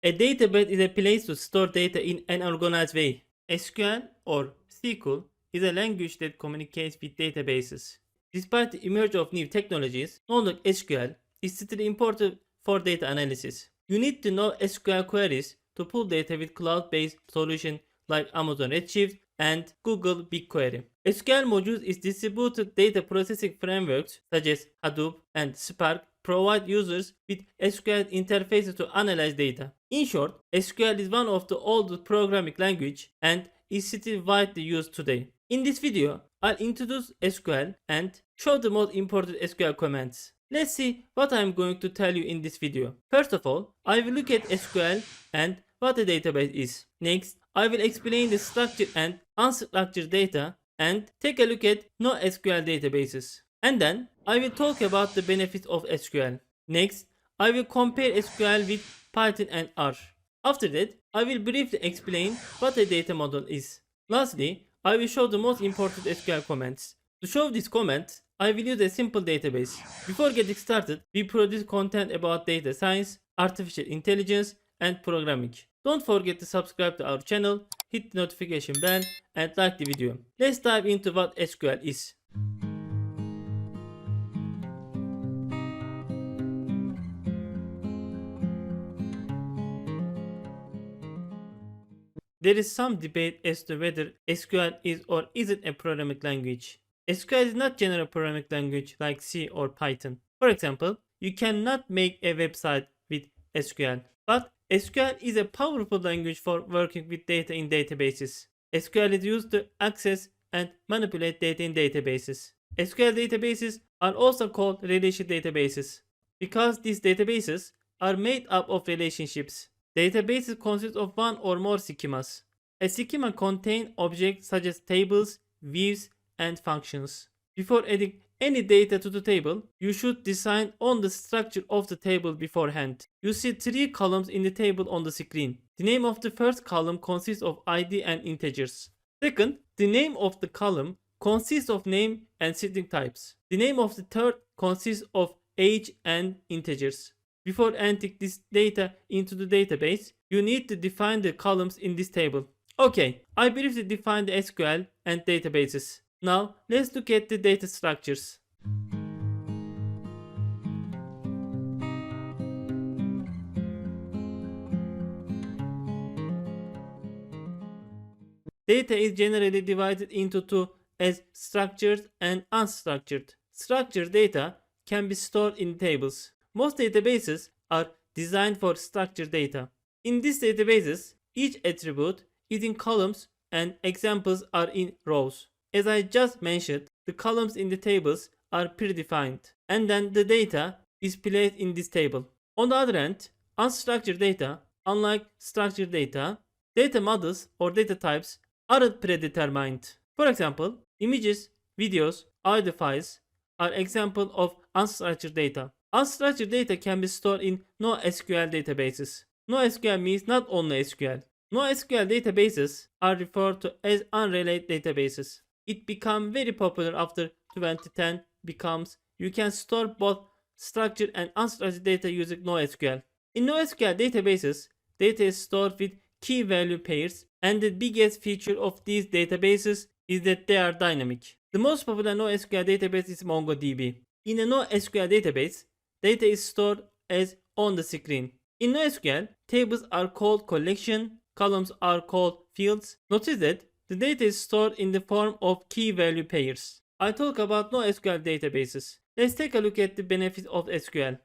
A database is a place to store data in an organized way. SQL or SQL is a language that communicates with databases. Despite the emergence of new technologies, knowledge SQL is still important for data analysis. You need to know SQL queries to pull data with cloud-based solutions like Amazon Redshift and Google BigQuery. SQL modules is distributed data processing frameworks such as Hadoop and Spark provide users with SQL interfaces to analyze data. In short, SQL is one of the oldest programming languages and is still widely used today. In this video, I'll introduce SQL and show the most important SQL commands. Let's see what I'm going to tell you in this video. First of all, I will look at SQL and what a database is. Next, I will explain the structured and unstructured data and take a look at NoSQL databases. And then I will talk about the benefits of SQL. Next, I will compare SQL with Python and R. After that, I will briefly explain what a data model is. Lastly, I will show the most important SQL commands. To show these commands, I will use a simple database. Before getting started, we produce content about data science, artificial intelligence, and programming. Don't forget to subscribe to our channel, hit the notification bell, and like the video. Let's dive into what SQL is. There is some debate as to whether SQL is or isn't a programming language. SQL is not general programming language like C or Python. For example, you cannot make a website with SQL, but SQL is a powerful language for working with data in databases. SQL is used to access and manipulate data in databases. SQL databases are also called relational databases because these databases are made up of relationships. Databases consist of one or more schemas. A schema contains objects such as tables, views, and functions. Before adding any data to the table, you should decide on the structure of the table beforehand. You see three columns in the table on the screen. The name of the first column consists of ID and integers. Second, the name of the column consists of name and string types. The name of the third consists of age and integers. Before entering this data into the database, you need to define the columns in this table. Okay, I briefly defined the SQL and databases. Now, let's look at the data structures. Data is generally divided into two as structured and unstructured. Structured data can be stored in tables. Most databases are designed for structured data. In these databases, each attribute is in columns and examples are in rows. As I just mentioned, the columns in the tables are predefined, and then the data is placed in this table. On the other hand, unstructured data, unlike structured data, data models or data types aren't predetermined. For example, images, videos, audio files are examples of unstructured data. Unstructured data can be stored in NoSQL databases. NoSQL means not only SQL. NoSQL databases are referred to as unrelated databases. It became very popular after 2010 becomes you can store both structured and unstructured data using NoSQL. In NoSQL databases, data is stored with key value pairs, and the biggest feature of these databases is that they are dynamic. The most popular NoSQL database is MongoDB. In a NoSQL database, data is stored as on the screen. In NoSQL, tables are called collection, columns are called fields. Notice that the data is stored in the form of key value pairs. I talk about NoSQL databases. Let's take a look at the benefits of SQL.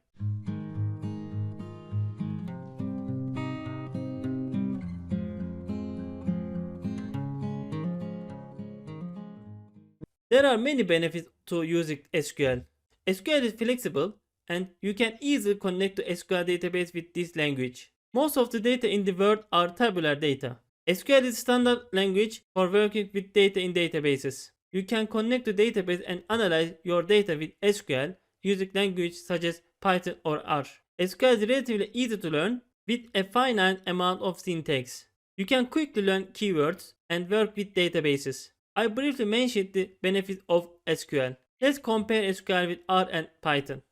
There are many benefits to using SQL. SQL is flexible and you can easily connect to SQL database with this language. Most of the data in the world are tabular data. SQL is standard language for working with data in databases. You can connect to database and analyze your data with SQL using languages such as Python or R. SQL is relatively easy to learn with a finite amount of syntax. You can quickly learn keywords and work with databases. I briefly mentioned the benefits of SQL. Let's compare SQL with R and Python.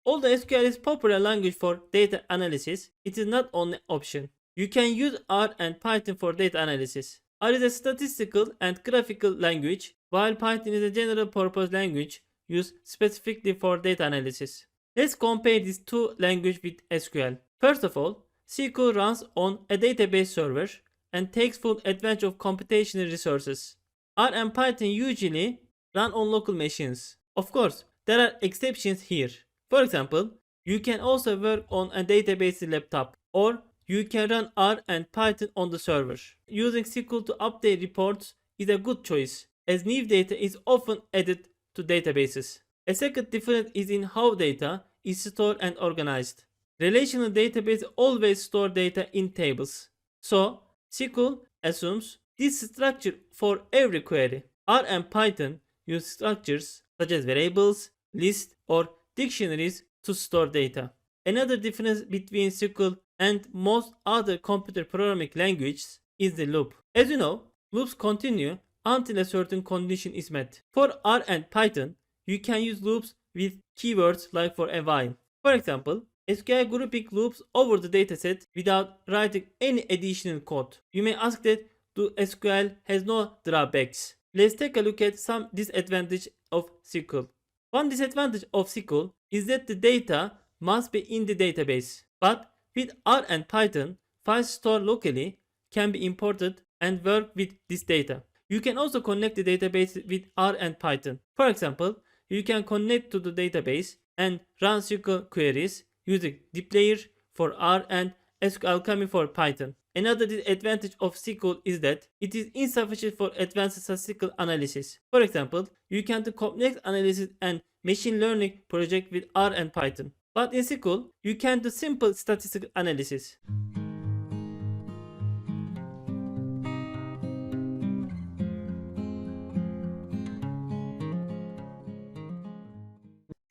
Although SQL is popular language for data analysis, it is not only option. You can use R and Python for data analysis. R is a statistical and graphical language, while Python is a general purpose language used specifically for data analysis. Let's compare these two languages with SQL. First of all, SQL runs on a database server and takes full advantage of computational resources. R and Python usually run on local machines. Of course, there are exceptions here. For example, you can also work on a database laptop, or you can run R and Python on the server. Using SQL to update reports is a good choice, as new data is often added to databases. A second difference is in how data is stored and organized. Relational databases always store data in tables. So, SQL assumes this structure for every query. R and Python use structures such as variables, lists, or dictionaries to store data. Another difference between SQL and most other computer programming languages is the loop. As you know, loops continue until a certain condition is met. For R and Python, you can use loops with keywords like for a while. For example, SQL grouping loops over the dataset without writing any additional code. You may ask that do SQL has no drawbacks. Let's take a look at some disadvantages of SQL. One disadvantage of SQL is that the data must be in the database. But with R and Python, files stored locally can be imported and work with this data. You can also connect the database with R and Python. For example, you can connect to the database and run SQL queries using dplyr for R and SQLAlchemy for Python. Another disadvantage of SQL is that it is insufficient for advanced statistical analysis. For example, you can do complex analysis and machine learning project with R and Python. But in SQL, you can do simple statistical analysis.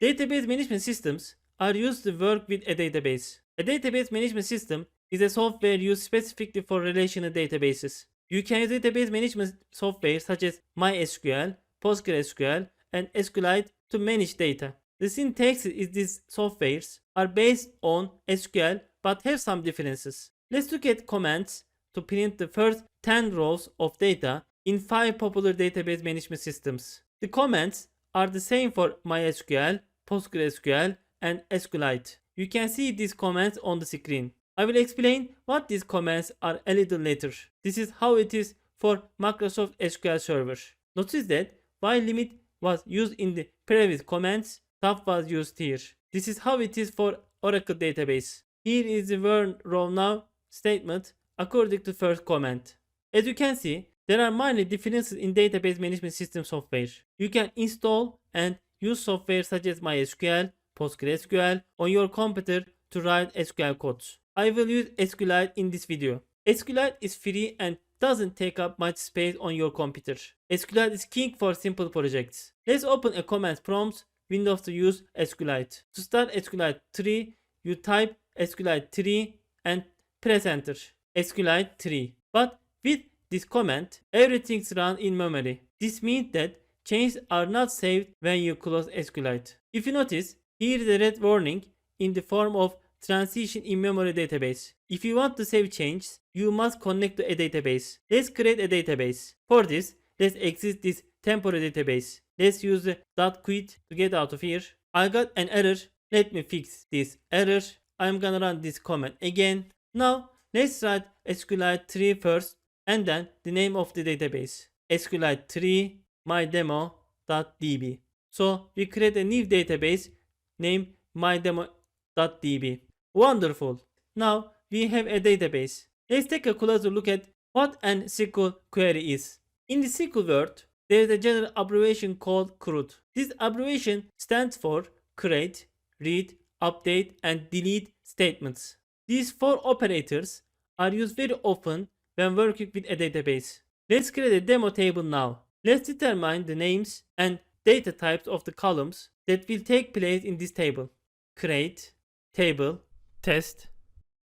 Database management systems are used to work with a database. A database management system is a software used specifically for relational databases. You can use database management software such as MySQL, PostgreSQL, and SQLite to manage data. The syntax in these softwares are based on SQL but have some differences. Let's look at commands to print the first 10 rows of data in 5 popular database management systems. The commands are the same for MySQL, PostgreSQL, and SQLite. You can see these commands on the screen. I will explain what these commands are a little later. This is how it is for Microsoft SQL Server. Notice that while limit was used in the previous commands, tab was used here. This is how it is for Oracle database. Here is the where row now statement according to first command. As you can see, there are minor differences in database management system software. You can install and use software such as MySQL, PostgreSQL on your computer to write SQL codes. I will use SQLite in this video. SQLite is free and doesn't take up much space on your computer. SQLite is king for simple projects. Let's open a command prompt window to use SQLite. To start SQLite 3, you type SQLite 3 and press enter. SQLite 3. But with this command, everything's run in memory. This means that changes are not saved when you close SQLite. If you notice, here is a red warning in the form of transition in memory database. If you want to save changes, you must connect to a database. Let's create a database. For this, let's exit this temporary database. Let's use the .quit to get out of here. I got an error. Let me fix this error. I'm gonna run this command again. Now, let's write SQLite 3 first and then the name of the database. SQLite 3 mydemo.db. So we create a new database named mydemo.db. Wonderful. Now we have a database. Let's take a closer look at what an SQL query is. In the SQL world, there is a general abbreviation called CRUD. This abbreviation stands for create, read, update, and delete statements. These 4 operators are used very often when working with a database. Let's create a demo table now. Let's determine the names and data types of the columns that will take place in this table. Create, table, test,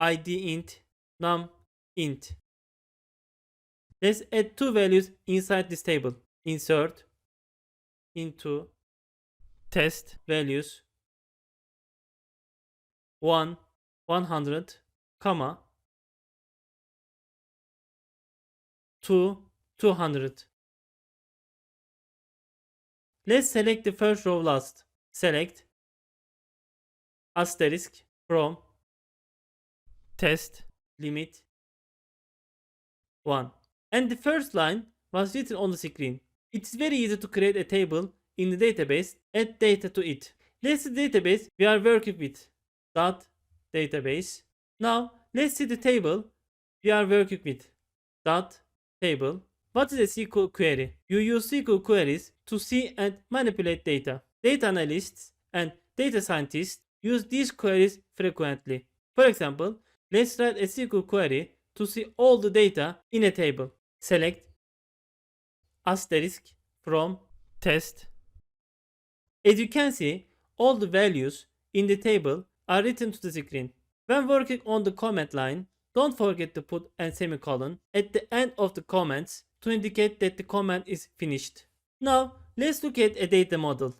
id int, num int. Let's add 2 values inside this table. Insert into test values 1, 100, comma, 2, 200. Let's select the first row last. Select asterisk from test limit 1. And the first line was written on the screen. It's very easy to create a table in the database, add data to it. Let's see the database we are working with. Dot database. Now let's see the table we are working with. Dot table. What is a SQL query? You use SQL queries to see and manipulate data. Data analysts and data scientists use these queries frequently. For example, let's write a SQL query to see all the data in a table. Select asterisk from test. As you can see, all the values in the table are written to the screen. When working on the comment line, don't forget to put a semicolon at the end of the comments to indicate that the comment is finished. Now, let's look at a data model.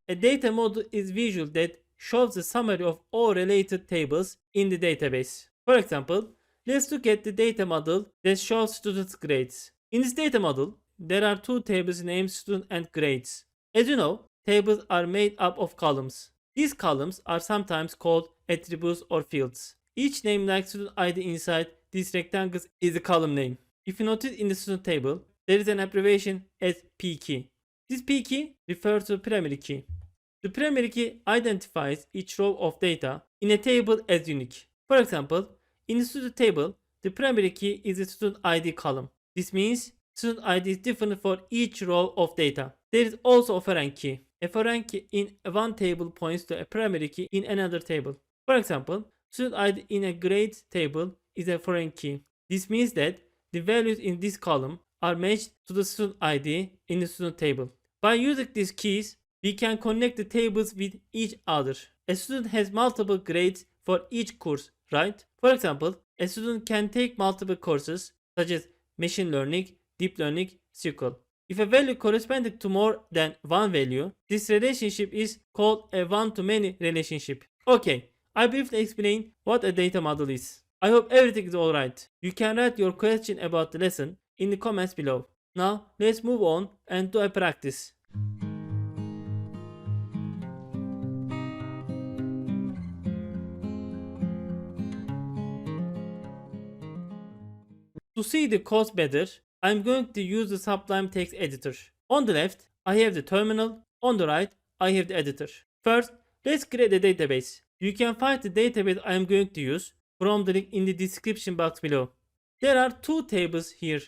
A data model is visual that shows the summary of all related tables in the database. For example, let's look at the data model that shows students' grades. In this data model, there are two tables named student and grades. As you know, tables are made up of columns. These columns are sometimes called attributes or fields. Each name like student ID inside these rectangles is a column name. If you notice in the student table, there is an abbreviation as P key. This P key refers to primary key. The primary key identifies each row of data in a table as unique. For example, in the student table, the primary key is the student ID column. This means student ID is different for each row of data. There is also a foreign key. A foreign key in one table points to a primary key in another table. For example, student ID in a grade table is a foreign key. This means that the values in this column are matched to the student ID in the student table. By using these keys, we can connect the tables with each other. A student has multiple grades for each course, right? For example, a student can take multiple courses such as machine learning, deep learning, SQL. If a value corresponding to more than one value, this relationship is called a one-to-many relationship. Okay, I briefly explained what a data model is. I hope everything is alright. You can write your question about the lesson in the comments below. Now, let's move on and do a practice. To see the code better, I'm going to use the Sublime Text Editor. On the left, I have the terminal. On the right, I have the editor. First, let's create a database. You can find the database I am going to use from the link in the description box below. There are two tables here,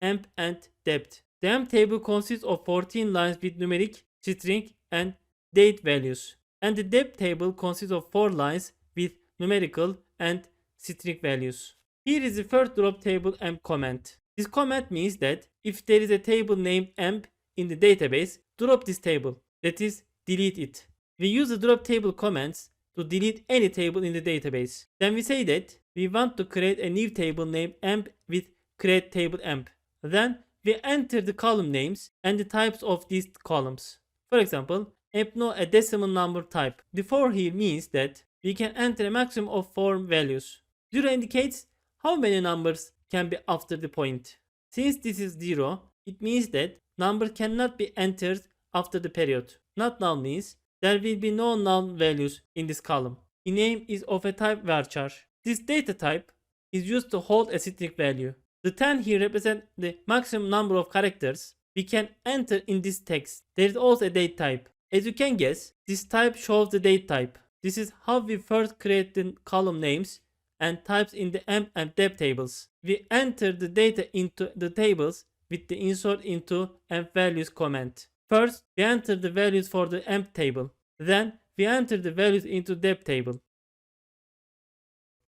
emp and depth. The emp table consists of 14 lines with numeric, string, and date values. And the depth table consists of 4 lines with numerical and string values. Here is the first drop table emp comment. This comment means that if there is a table named emp in the database, drop this table. That is, delete it. We use the drop table commands to delete any table in the database. Then we say that we want to create a new table named emp with create table emp. Then we enter the column names and the types of these columns. For example, emp know a decimal number type. The 4 here means that we can enter a maximum of 4 values. 0 indicates how many numbers can be after the point. Since this is 0, it means that number cannot be entered after the period. Not null means there will be no null values in this column. The name is of a type varchar. This data type is used to hold a string value. The 10 here represents the maximum number of characters we can enter in this text. There is also a date type. As you can guess, this type shows the date type. This is how we first create the column names and types in the emp and depth tables. We enter the data into the tables with the insert into emp values command. First, we enter the values for the emp table. Then, we enter the values into depth table.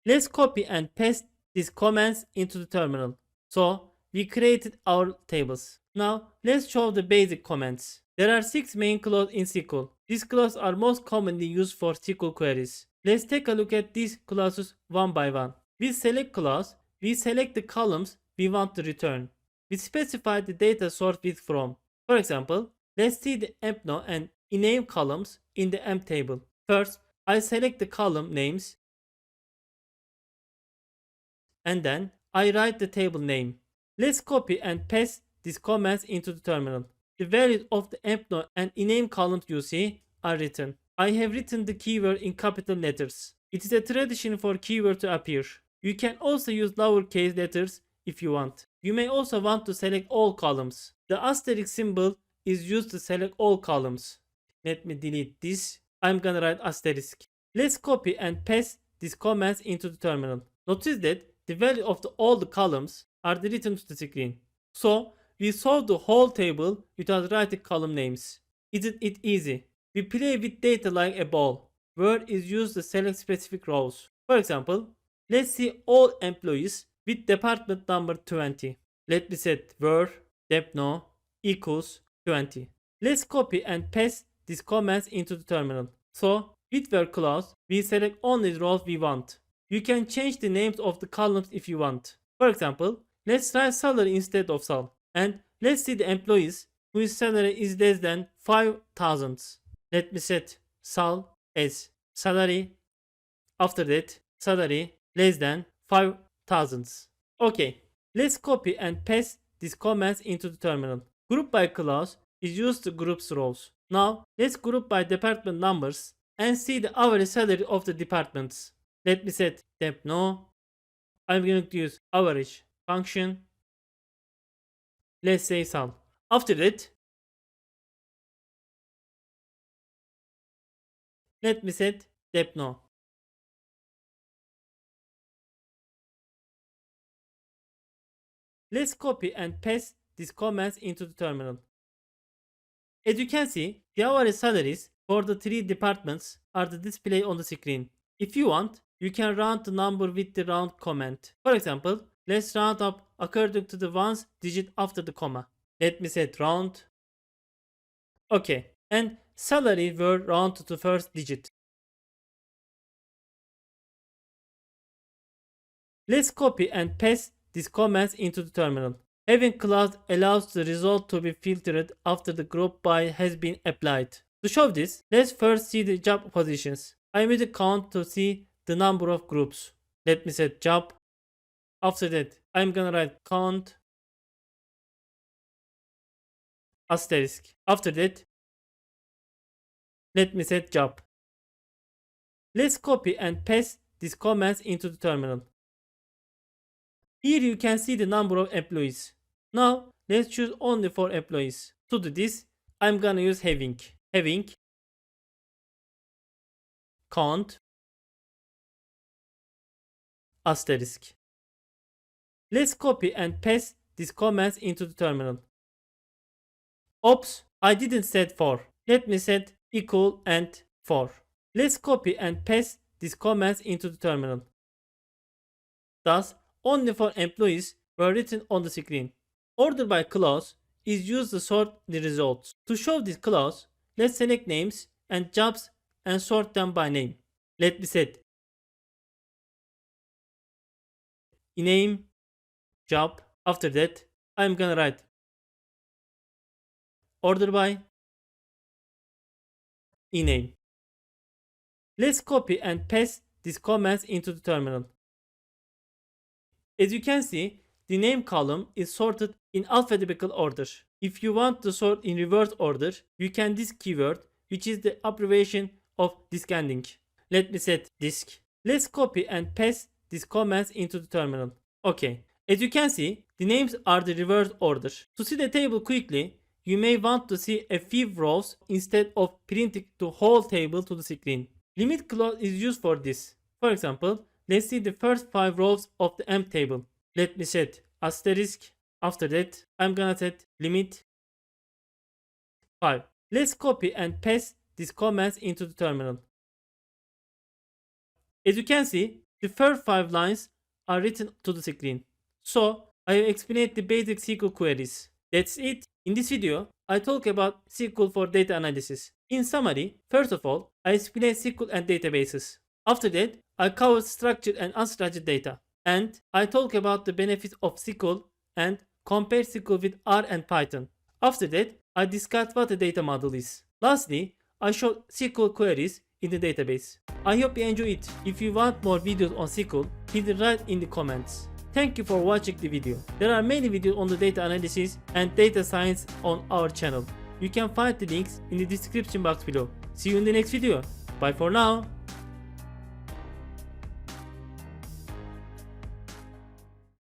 Let's copy and paste these commands into the terminal. So, we created our tables. Now, let's show the basic commands. There are 6 main clauses in SQL. These clauses are most commonly used for SQL queries. Let's take a look at these clauses one by one. With select clause, we select the columns we want to return. We specify the data source with from. For example, let's see the empno and ename columns in the emp table. First, I select the column names and then I write the table name. Let's copy and paste these comments into the terminal. The values of the empno and ename columns you see are written. I have written the keyword in capital letters. It is a tradition for keyword to appear. You can also use lowercase letters if you want. You may also want to select all columns. The asterisk symbol is used to select all columns. Let me delete this. I'm gonna write asterisk. Let's copy and paste these comments into the terminal. Notice that the value of all the columns are written to the screen. So we solve the whole table without writing column names. Isn't it easy? We play with data like a ball. Where is used to select specific rows. For example, let's see all employees with department number 20. Let me set where depno equals 20. Let's copy and paste these comments into the terminal. So with where clause, we select only the rows we want. You can change the names of the columns if you want. For example, let's write salary instead of sal. And let's see the employees whose salary is less than 5,000. Let me set sal as salary. After that, salary less than 5,000. Okay, let's copy and paste these comments into the terminal. Group by clause is used to group rows. Now, let's group by department numbers and see the average salary of the departments. Let me set temp no. I'm going to use average function. Let's say sum. After that, let me set dep no. Let's copy and paste these comments into the terminal. As you can see, the average salaries for the three departments are displayed on the screen. If you want, you can round the number with the round command. For example, let's round up according to the ones digit after the comma. Let me set round. Okay, and salary were round to the first digit. Let's copy and paste these comments into the terminal. Having clause allows the result to be filtered after the group by has been applied. To show this, let's first see the job positions. I made a count to see the number of groups. Let me set job. After that, I'm gonna write count asterisk. After that, let me set job. Let's copy and paste these comments into the terminal. Here you can see the number of employees. Now let's choose only 4 employees. To do this, I'm gonna use having count asterisk. Let's copy and paste these comments into the terminal. Oops, I didn't set 4. Let me set equal and 4. Let's copy and paste these comments into the terminal. Thus, only 4 employees were written on the screen. Order by clause is used to sort the results. To show this clause, let's select names and jobs and sort them by name. Let me set name job. After that, I'm gonna write order by name. Let's copy and paste these comments into the terminal. As you can see, the name column is sorted in alphabetical order. If you want to sort in reverse order, you can disk keyword, which is the abbreviation of disk ending. Let me set disk. Let's copy and paste these comments into the terminal. Okay, as you can see, the names are the reverse order. To see the table quickly, you may want to see a few rows instead of printing the whole table to the screen. Limit clause is used for this. For example, let's see the first 5 rows of the emp table. Let me set asterisk. After that, I'm gonna set limit 5. Let's copy and paste these comments into the terminal. As you can see, the first 5 lines are written to the screen. So, I have explained the basic SQL queries. That's it. In this video, I talk about SQL for data analysis. In summary, first of all, I explained SQL and databases. After that, I covered structured and unstructured data. And I talk about the benefits of SQL and compare SQL with R and Python. After that, I discussed what a data model is. Lastly, I showed SQL queries in the database. I hope you enjoy it. If you want more videos on SQL, please write in the comments. Thank you for watching the video. There are many videos on the data analysis and data science on our channel. You can find the links in the description box below. See you in the next video. Bye for now.